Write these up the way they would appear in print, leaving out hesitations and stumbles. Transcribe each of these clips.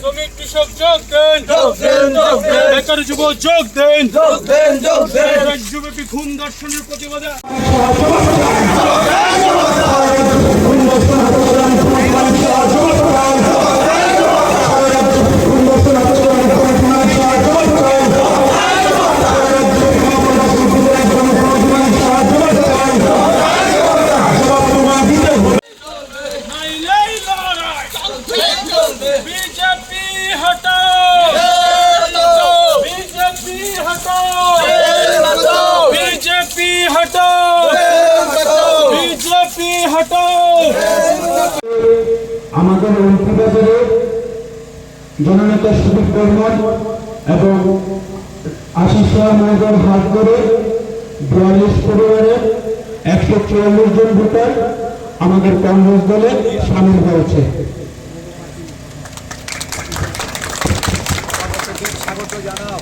শ্রমিক কৃষক যোগ দেন, বেকার যুব যোগ দেন, রাজ্যব্যাপী খুন ধর্ষণের প্রতিবাদে बीजेपी हटाओ, बीजेपी हटाओ, बीजेपी हटाओ, बीजेपी हटाओ। আমাদের এমপি বাজারে জননেতা শফিক রহমান এবং আশিস মহোদয়ের হাত ধরে 42 পরিবারের 144 জন ভোটার আমাদের কংগ্রেস দলে সামিল হয়েছে। স্বাগত জানাও।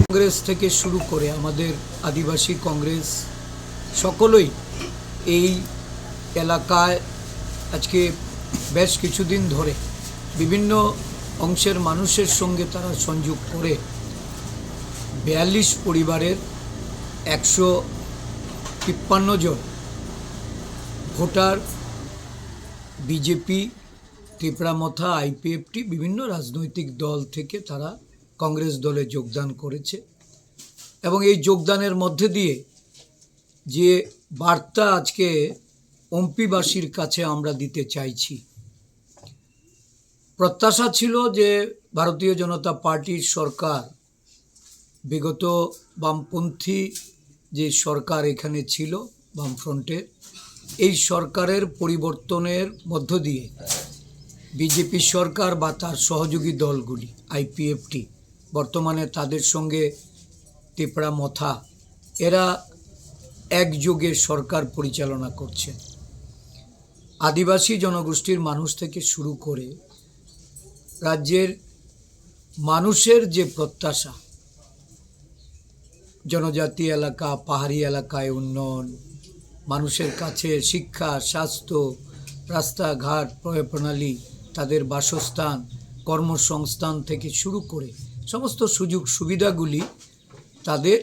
কংগ্রেস থেকে শুরু করে আমাদের আদিবাসী কংগ্রেস সকলেই এই এলাকায় আজকে বেশ কিছুদিন ধরে বিভিন্ন অংশের মানুষের সঙ্গে তারা সংযোগ করে 42 পরিবারের 153 জন ভোটার বিজেপি, ত্রিপুরামথা, আইপিএফটি বিভিন্ন রাজনৈতিক দল থেকে তারা কংগ্রেস দলে যোগদান করেছে এবং এই যোগদানের মধ্যে দিয়ে যে বার্তা আজকে এমপিবাসীর কাছে আমরা দিতে চাইছি, প্রত্যাশা ছিল যে ভারতীয় জনতা পার্টির সরকার, বিগত বামপন্থী যে সরকার এখানে ছিল বামফ্রন্টের, এই সরকারের পরিবর্তনের মধ্য দিয়ে বিজেপি সরকার বা তার সহযোগী দলগুলি আইপিএফটি, বর্তমানে তাদের সঙ্গে ত্রিপুরামথা, এরা একযোগে সরকার পরিচালনা করছে। আদিবাসী জনগোষ্ঠীর মানুষ থেকে শুরু করে রাজ্যের মানুষের যে প্রত্যাশা, জনজাতি এলাকা, পাহাড়ি এলাকায় উন্নয়ন, মানুষের কাছে শিক্ষা, স্বাস্থ্য, রাস্তাঘাট, প্রণালী, তাদের বাসস্থান, কর্মসংস্থান থেকে শুরু করে সমস্ত সুযোগ সুবিধাগুলি তাদের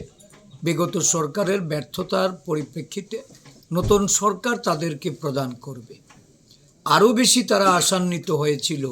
বিগত সরকারের ব্যর্থতার পরিপ্রেক্ষিতে নতুন সরকার তাদেরকে প্রদান করবে। আরও বেশি তারা আশান্বিত হয়েছিল